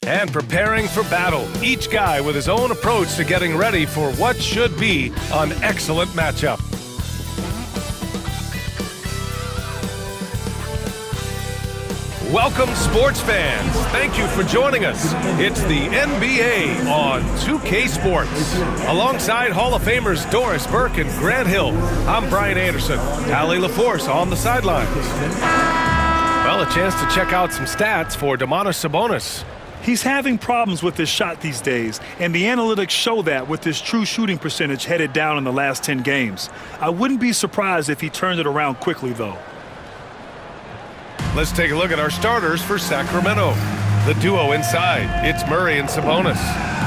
And preparing for battle, each guy with his own approach to getting ready for what should be an excellent matchup. Welcome, sports fans. Thank you for joining us. It's the NBA on 2K Sports. Alongside Hall of Famers Doris Burke and Grant Hill, I'm Brian Anderson. Allie LaForce on the sidelines. Well, a chance to check out some stats for Domantas Sabonis. He's having problems with his shot these days, and the analytics show that with his true shooting percentage headed down in the last 10 games. I wouldn't be surprised if he turned it around quickly, though. Let's take a look at our starters for Sacramento. The duo inside, it's Murray and Sabonis.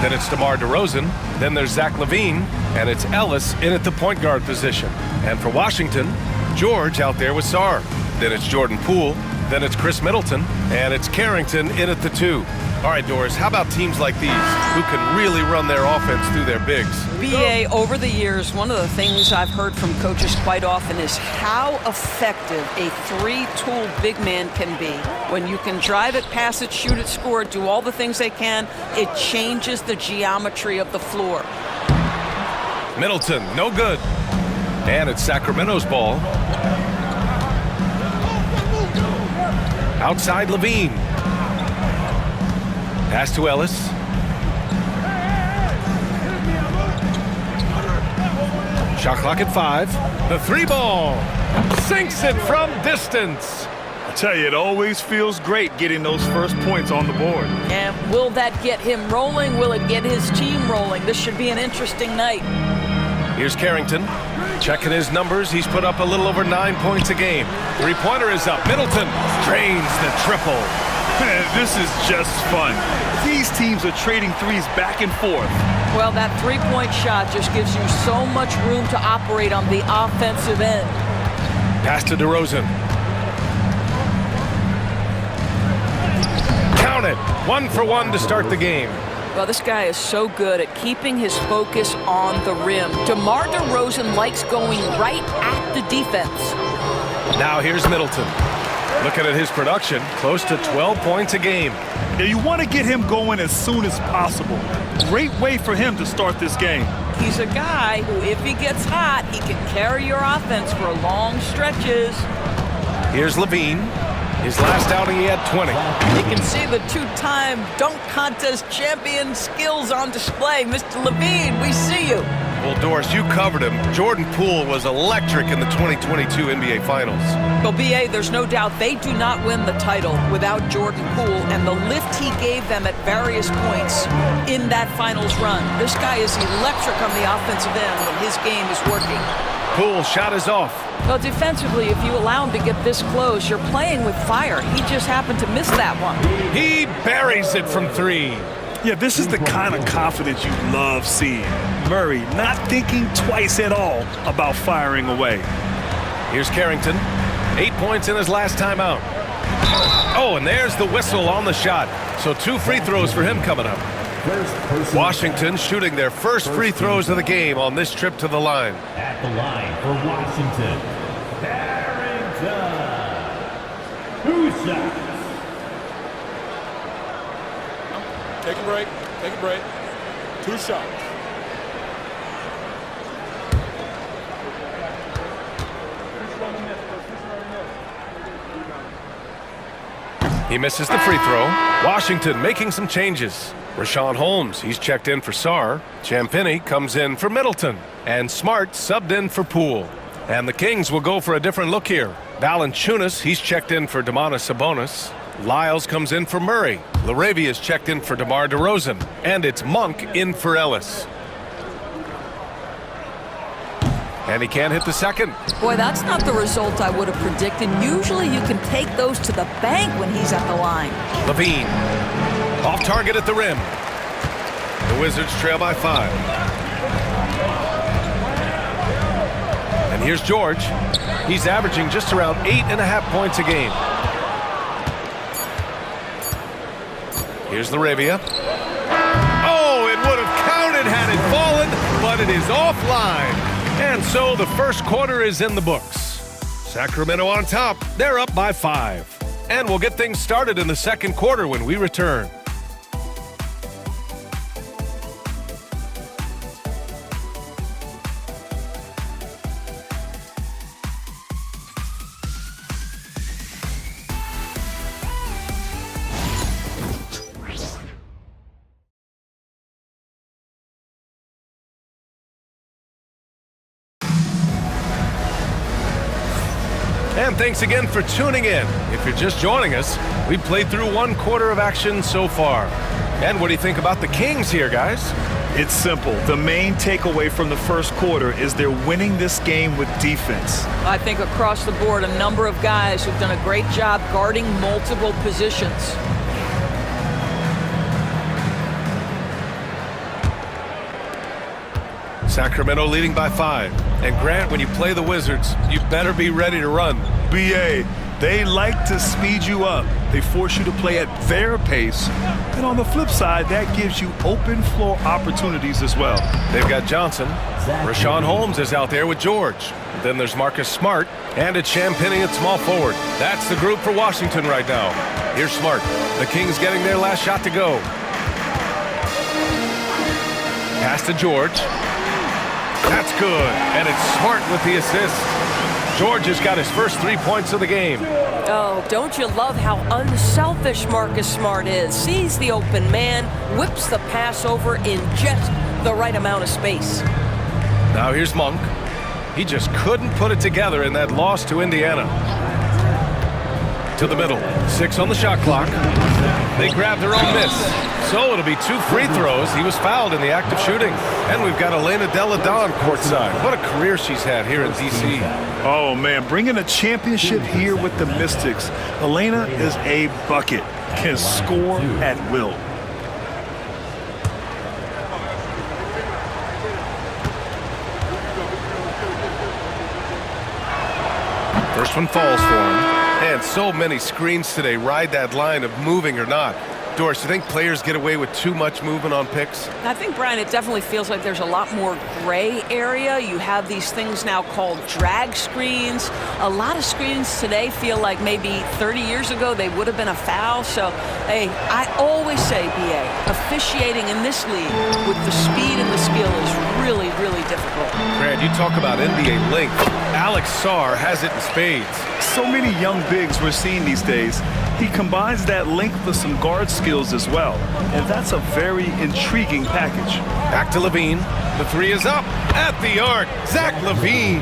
Then it's DeMar DeRozan. Then there's Zach LaVine, and it's Ellis in at the point guard position. And for Washington, George out there with Sarr. Then it's Jordan Poole. Then it's Chris Middleton, and it's Carrington in at the 2. All right, Doris, how about teams like these who can really run their offense through their bigs? BA, over the years, one of the things I've heard from coaches quite often is how effective a three-tool big man can be. When you can drive it, pass it, shoot it, score it, do all the things they can, it changes the geometry of the floor. Middleton, no good. And it's Sacramento's ball. Outside LaVine. Pass to Ellis. Shot clock at 5. The 3-ball. Sinks it from distance. I tell you, it always feels great getting those first points on the board. And will that get him rolling? Will it get his team rolling? This should be an interesting night. Here's Carrington. Checking his numbers, he's put up a little over 9 points a game. Three-pointer is up. Middleton drains the triple. This is just fun. These teams are trading threes back and forth. Well, that three-point shot just gives you so much room to operate on the offensive end. Pass to DeRozan. Count it. 1 for 1 to start the game. Well, this guy is so good at keeping his focus on the rim. DeMar DeRozan likes going right at the defense. Now here's Middleton. Looking at his production, close to 12 points a game. Yeah, you want to get him going as soon as possible. Great way for him to start this game. He's a guy who, if he gets hot, he can carry your offense for long stretches. Here's LaVine. His last outing, he had 20. You can see the two-time dunk contest champion skills on display. Mr. LaVine, we see you. Well, Doris, you covered him. Jordan Poole was electric in the 2022 NBA Finals. Well, BA, there's no doubt they do not win the title without Jordan Poole and the lift he gave them at various points in that finals run. This guy is electric on the offensive end when his game is working. Poole's shot is off. Well, defensively, if you allow him to get this close, you're playing with fire. He just happened to miss that one. He buries it from 3. Yeah, this is the kind of confidence you love seeing. Murray not thinking twice at all about firing away. Here's Carrington. 8 points in his last time out. Oh, and there's the whistle on the shot. So 2 free throws for him coming up. Washington shooting their first free throws of the game on this trip to the line. At the line for Washington, Carrington. 2 shots. Take a break. Take a break. 2 shots. He misses the free throw. Washington making some changes. Rashawn Holmes, he's checked in for Sarr. Champagnie comes in for Middleton. And Smart subbed in for Poole. And the Kings will go for a different look here. Valanciunas, he's checked in for Domantas Sabonis. Lyles comes in for Murray. LaRavia's checked in for DeMar DeRozan. And it's Monk in for Ellis. And he can't hit the second. Boy, that's not the result I would have predicted. Usually you can take those to the bank when he's at the line. LaVine. Off target at the rim. The Wizards trail by 5. And here's George. He's averaging just around 8.5 points a game. Here's LaRavia. Oh, it would have counted had it fallen, but it is offline. And so the first quarter is in the books. Sacramento on top. They're up by 5. And we'll get things started in the second quarter when we return. And thanks again for tuning in. If you're just joining us, we've played through 1/4 of action so far. And what do you think about the Kings here, guys? It's simple. The main takeaway from the first quarter is they're winning this game with defense. I think across the board, a number of guys who've done a great job guarding multiple positions. Sacramento leading by 5. And Grant, when you play the Wizards, you better be ready to run. BA, they like to speed you up. They force you to play at their pace. And on the flip side, that gives you open floor opportunities as well. They've got Johnson. Rashawn Holmes is out there with George. Then there's Marcus Smart. And it's Champagnie at small forward. That's the group for Washington right now. Here's Smart. The Kings getting their last shot to go. Pass to George. That's good. And it's Smart with the assist. George has got his first 3 points of the game. Oh, don't you love how unselfish Marcus Smart is? Sees the open man, whips the pass over in just the right amount of space. Now here's Monk. He just couldn't put it together in that loss to Indiana. To the middle. 6 on the shot clock. They grabbed their own miss. So it'll be 2 free throws. He was fouled in the act of shooting. And we've got Elena Delle Donne courtside. What a career she's had here in D.C. Oh, man, bringing a championship here with the Mystics. Elena is a bucket, can score at will. First one falls for him. And so many screens today ride that line of moving or not. Doris, you think players get away with too much movement on picks? I think, Brian, it definitely feels like there's a lot more gray area. You have these things now called drag screens. A lot of screens today feel like maybe 30 years ago they would have been a foul. So, hey, I always say, BA, officiating in this league with the speed and the skill is really, really difficult. Grant, you talk about NBA length. Alex Sarr has it in spades. So many young bigs we're seeing these days. He combines that length with some guard skills as well. And that's a very intriguing package. Back to Levine. The 3 is up at the arc. Zach LaVine.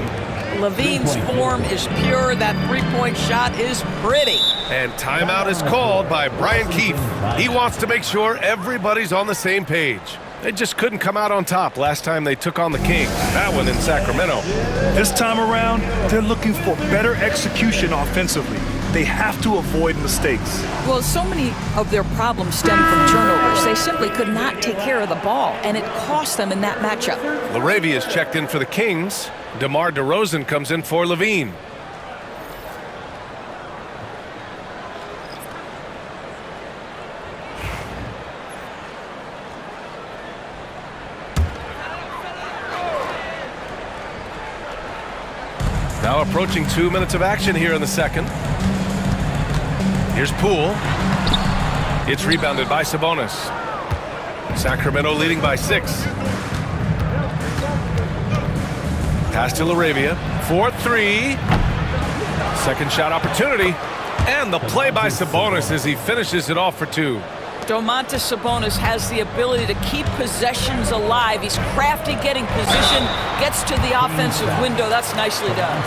Levine's form is pure. That three-point shot is pretty. And timeout is called by Brian Keefe. He wants to make sure everybody's on the same page. They just couldn't come out on top last time they took on the Kings. That one in Sacramento. This time around, they're looking for better execution offensively. They have to avoid mistakes. Well, so many of their problems stem from turnovers. They simply could not take care of the ball, and it cost them in that matchup. Laravia's checked in for the Kings. DeMar DeRozan comes in for Levine. Now approaching 2 minutes of action here in the second. Here's Poole. It's rebounded by Sabonis. Sacramento leading by 6. Pass to Laravia. 4-3. Second shot opportunity. And the play by Sabonis as he finishes it off for 2. Domantas Sabonis has the ability to keep possessions alive. He's crafty getting position, gets to the offensive window. That's nicely done.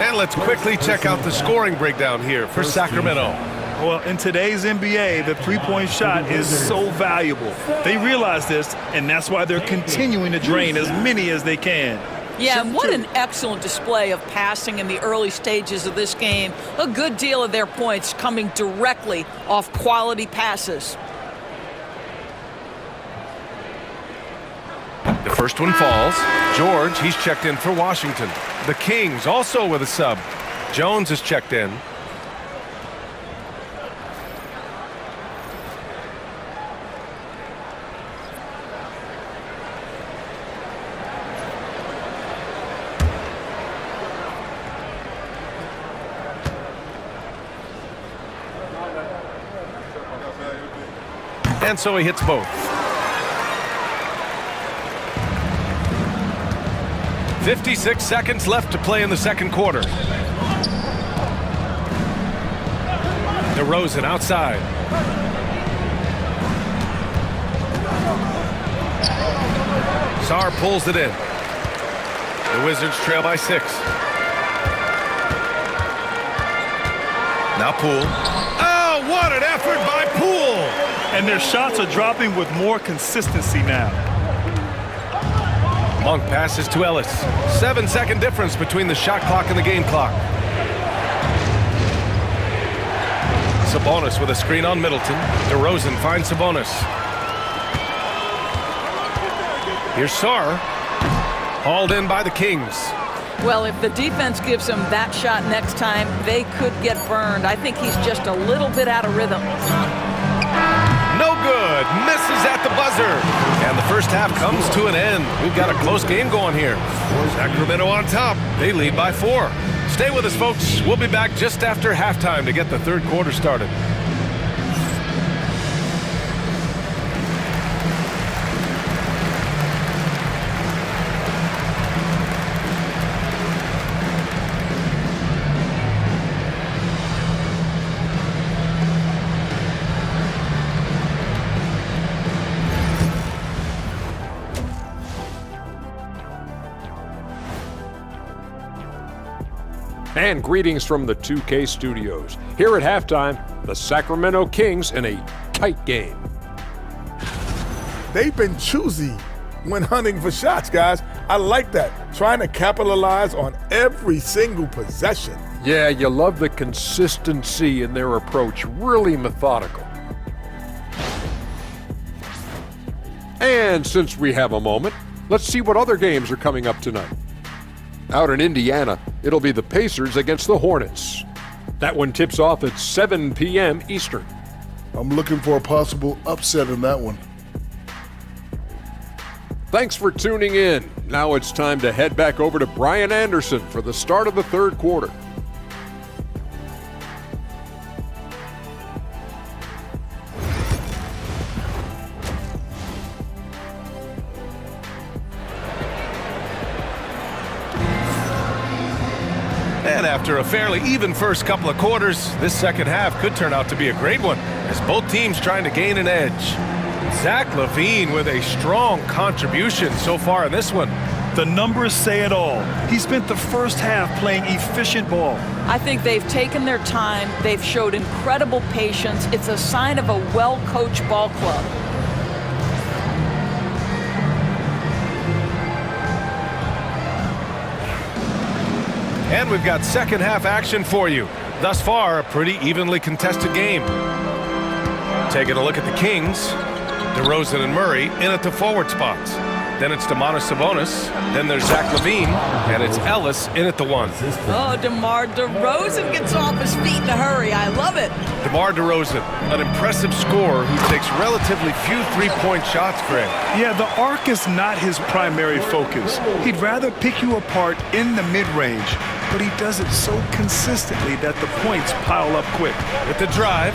And let's quickly check out the scoring breakdown here for Sacramento. Well, in today's NBA, the three-point shot is so valuable. They realize this, and that's why they're continuing to drain as many as they can. Yeah, and what an excellent display of passing in the early stages of this game. A good deal of their points coming directly off quality passes. The first one falls. George, he's checked in for Washington. The Kings also with a sub. Jones is checked in. And so he hits both. 56 seconds left to play in the second quarter. DeRozan outside. Sarr pulls it in. The Wizards trail by 6. Now Poole. Oh, what an effort by Poole! And their shots are dropping with more consistency now. Monk passes to Ellis. 7-second difference between the shot clock and the game clock. Sabonis with a screen on Middleton. DeRozan finds Sabonis. Here's Sarr. Hauled in by the Kings. Well, if the defense gives him that shot next time, they could get burned. I think he's just a little bit out of rhythm. No good. Misses at the buzzer. And the first half comes to an end. We've got a close game going here. Sacramento on top. They lead by 4. Stay with us, folks. We'll be back just after halftime to get the third quarter started. And greetings from the 2K studios. Here at halftime, the Sacramento Kings in a tight game. They've been choosy when hunting for shots, guys. I like that. Trying to capitalize on every single possession. Yeah, you love the consistency in their approach. Really methodical. And since we have a moment, let's see what other games are coming up tonight. Out in Indiana, it'll be the Pacers against the Hornets. That one tips off at 7 p.m. Eastern. I'm looking for a possible upset in that one. Thanks for tuning in. Now it's time to head back over to Brian Anderson for the start of the third quarter. And after a fairly even first couple of quarters, this second half could turn out to be a great one as both teams trying to gain an edge. Zach LaVine with a strong contribution so far in this one. The numbers say it all. He spent the first half playing efficient ball. I think they've taken their time. They've showed incredible patience. It's a sign of a well-coached ball club. And we've got second half action for you. Thus far, a pretty evenly contested game. Taking a look at the Kings, DeRozan and Murray in at the forward spots. Then it's Sabonis. Then there's Zach LaVine, and it's Ellis in at the 1. Oh, DeMar DeRozan gets off his feet in a hurry. I love it. DeMar DeRozan, an impressive scorer who takes relatively few three-point shots, Greg. Yeah, the arc is not his primary focus. He'd rather pick you apart in the mid-range, but he does it so consistently that the points pile up quick. With the drive.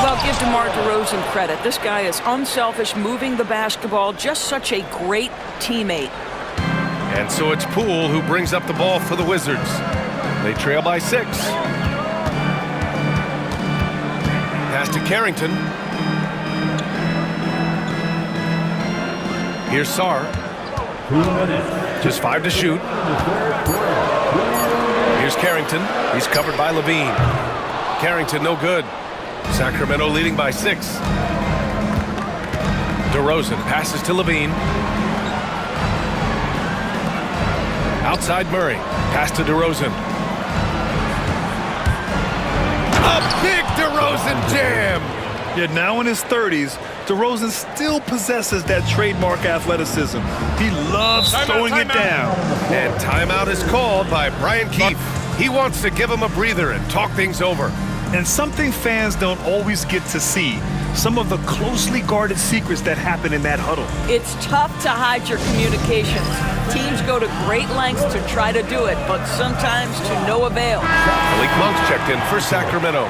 Well, give DeMar DeRozan credit. This guy is unselfish, moving the basketball, just such a great teammate. And so it's Poole who brings up the ball for the Wizards. They trail by 6. Pass to Carrington. Here's Sarr. 2 minutes. Just 5 to shoot. Here's Carrington. He's covered by LaVine. Carrington no good. Sacramento leading by 6. DeRozan passes to LaVine. Outside Murray. Pass to DeRozan. A big DeRozan jam! Yet now in his 30s, DeRozan still possesses that trademark athleticism. He loves throwing it down. And timeout is called by Brian Keefe. He wants to give him a breather and talk things over. And something fans don't always get to see, some of the closely guarded secrets that happen in that huddle. It's tough to hide your communications. Teams go to great lengths to try to do it, but sometimes to no avail. Malik Monk's checked in for Sacramento.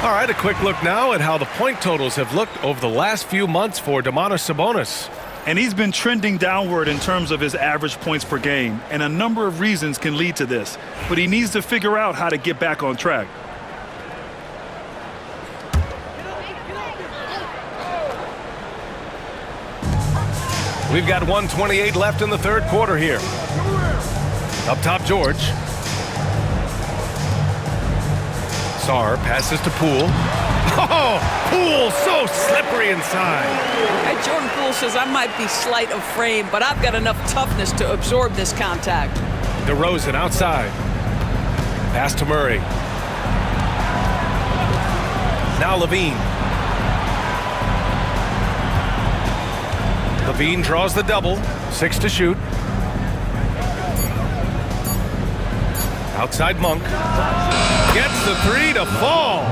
All right, a quick look now at how the point totals have looked over the last few months for Sabonis. And he's been trending downward in terms of his average points per game, and a number of reasons can lead to this. But he needs to figure out how to get back on track. We've got 1:28 left in the third quarter here. Up top, George. Sarr passes to Poole. Oh, Poole so slippery inside. Hey, Jordan Poole says I might be slight of frame, but I've got enough toughness to absorb this contact. DeRozan outside. Pass to Murray. Now Levine. Levine draws the double. 6 to shoot. Outside Monk. Gets the 3 to fall.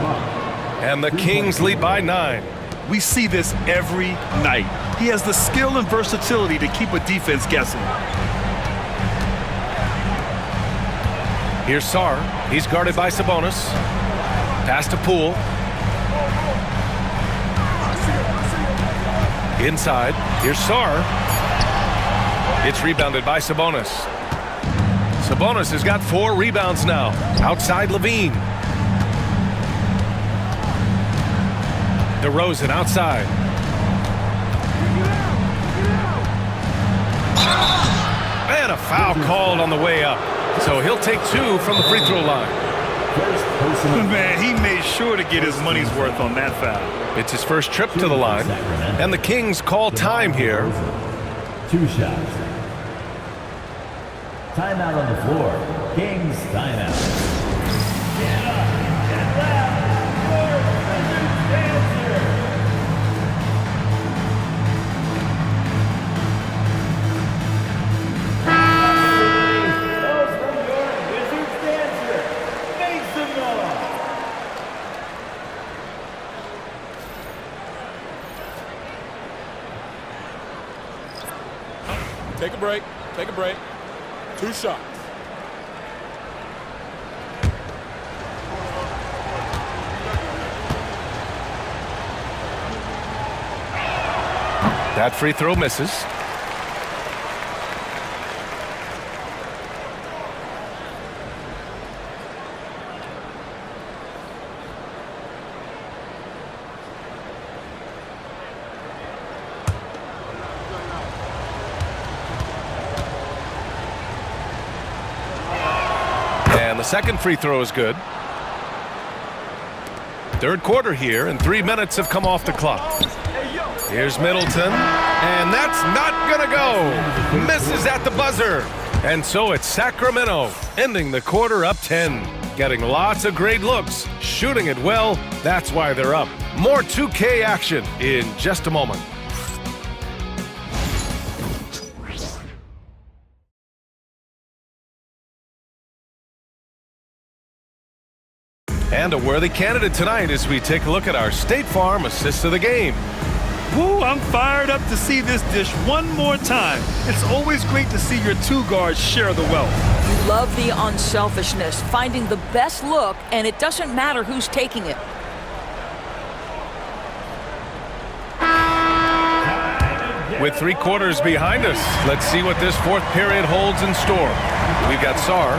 And the Kings lead by 9. We see this every night. He has the skill and versatility to keep a defense guessing. Here's Sarr. He's guarded by Sabonis. Pass to Poole. Inside. Here's Sarr. It's rebounded by Sabonis. Sabonis has got 4 rebounds now. Outside Levine. DeRozan outside. And a foul called on the way up. So he'll take 2 from the free throw line. Man, he made sure to get his money's worth on that foul. It's his first trip to the line. And the Kings call time here. 2 shots. Timeout on the floor. Kings timeout. Get up, get left, score, Wizards answer. Those from your Wizards dancer. Make some noise. Take a break. Take a break. 2 shots. That free throw misses. And the second free throw is good. Third quarter here, and 3 minutes have come off the clock. Here's Middleton, and that's not gonna go. Misses at the buzzer. And so it's Sacramento, ending the quarter up 10. Getting lots of great looks, shooting it well, that's why they're up. More 2K action in just a moment. And a worthy candidate tonight as we take a look at our State Farm Assist of the Game. Woo, I'm fired up to see this dish one more time. It's always great to see your 2 guards share the wealth. You love the unselfishness, finding the best look, and it doesn't matter who's taking it. With 3 quarters behind us, let's see what this 4th period holds in store. We've got Sarr,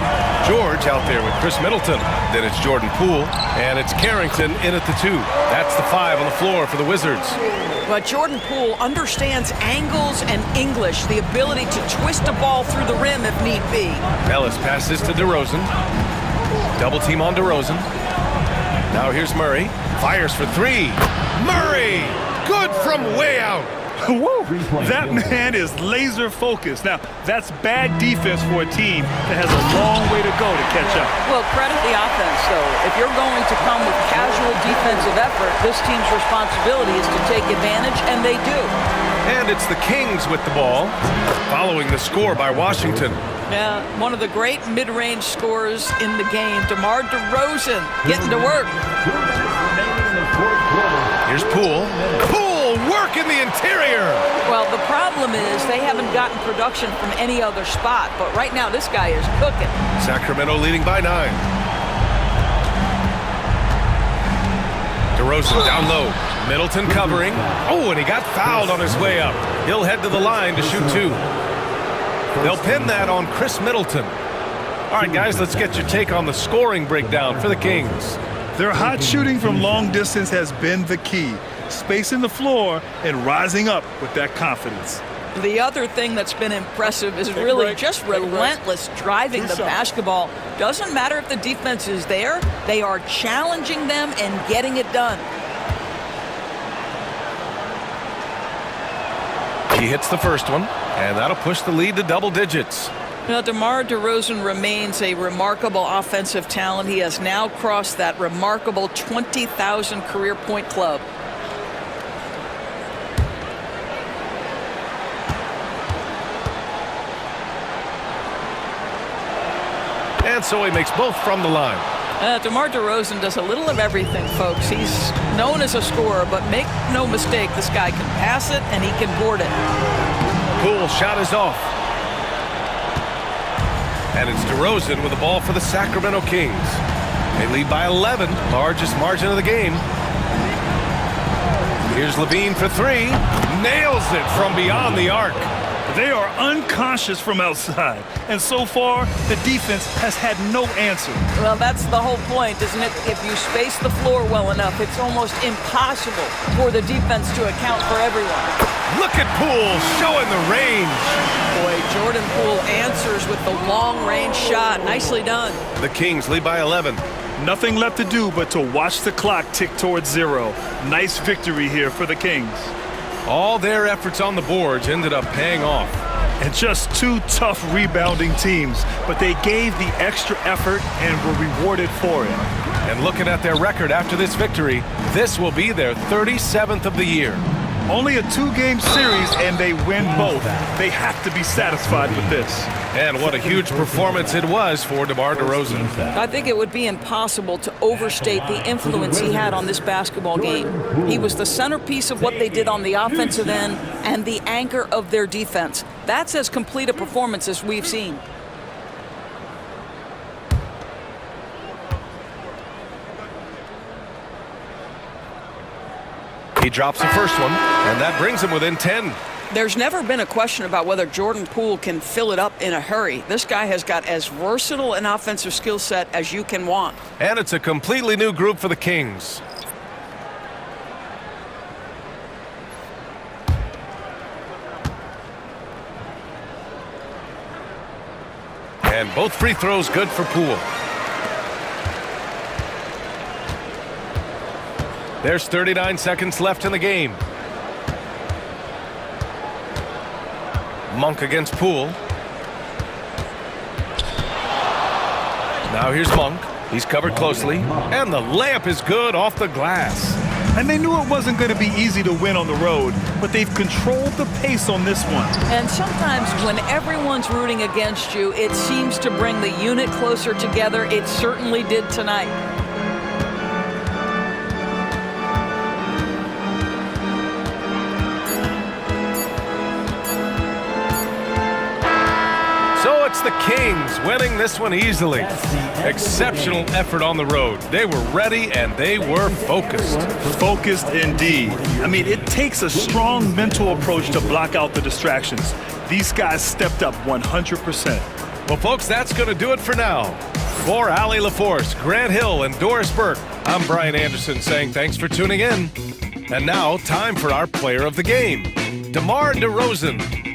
George out there with Chris Middleton. Then it's Jordan Poole, and it's Carrington in at the 2. That's the 5 on the floor for the Wizards. But Jordan Poole understands angles and English, the ability to twist a ball through the rim if need be. Ellis passes to DeRozan. Double team on DeRozan. Now here's Murray. Fires for 3. Murray! Good from way out. Woo! That man is laser focused. Now, that's bad defense for a team that has a long way to go to catch up. Well, credit the offense, though. If you're going to come with casual defensive effort, this team's responsibility is to take advantage, and they do. And it's the Kings with the ball, following the score by Washington. Yeah, one of the great mid-range scorers in the game, DeMar DeRozan, getting to work. 2 minutes remaining in the 4th quarter. Here's Poole. Poole work in the interior. Well, the problem is they haven't gotten production from any other spot, but right now this guy is cooking. Sacramento leading by 9. DeRozan down low. Middleton covering. Oh, and he got fouled on his way up. He'll head to the line to shoot 2. They'll pin that on Chris Middleton. All right, guys, let's get your take on the scoring breakdown for the Kings. Their hot shooting from long distance has been the key. Spacing the floor and rising up with that confidence. The other thing that's been impressive is really just relentless driving the basketball. Doesn't matter if the defense is there, they are challenging them and getting it done. He hits the first one, and that'll push the lead to double digits. Now, DeMar DeRozan remains a remarkable offensive talent. He has now crossed that remarkable 20,000 career point club. And so he makes both from the line. DeMar DeRozan does a little of everything, folks. He's known as a scorer, but make no mistake, this guy can pass it and he can board it. Poole shot is off. And it's DeRozan with the ball for the Sacramento Kings. They lead by 11, largest margin of the game. Here's Levine for three. Nails it from beyond the arc. They are unconscious from outside, and so far, the defense has had no answer. Well, that's the whole point, isn't it? If you space the floor well enough, it's almost impossible for the defense to account for everyone. Look at Poole showing the range. Boy, Jordan Poole answers with the long-range shot. Nicely done. The Kings lead by 11. Nothing left to do but to watch the clock tick towards zero. Nice victory here for the Kings. All their efforts on the boards ended up paying off. And just two tough rebounding teams, but they gave the extra effort and were rewarded for it. And looking at their record after this victory, this will be their 37th of the year. Only a two-game series, and they win both. They have to be satisfied with this. And what a huge performance it was for DeMar DeRozan. I think it would be impossible to overstate the influence he had on this basketball game. He was the centerpiece of what they did on the offensive end and the anchor of their defense. That's as complete a performance as we've seen. He drops the first one, and that brings him within 10. There's never been a question about whether Jordan Poole can fill it up in a hurry. This guy has got as versatile an offensive skill set as you can want. And it's a completely new group for the Kings. And both free throws good for Poole. There's 39 seconds left in the game. Monk against Poole. Now here's Monk. He's covered closely. And the layup is good off the glass. And they knew it wasn't going to be easy to win on the road, but they've controlled the pace on this one. And sometimes when everyone's rooting against you, it seems to bring the unit closer together. It certainly did tonight. So it's the Kings winning this one easily. Exceptional effort on the road. They were ready and they were focused. Focused indeed. I mean, it takes a strong mental approach to block out the distractions. These guys stepped up 100%. Well, folks, that's going to do it for now. For Allie LaForce, Grant Hill, and Doris Burke, I'm Brian Anderson saying thanks for tuning in. And now, time for our player of the game, DeMar DeRozan.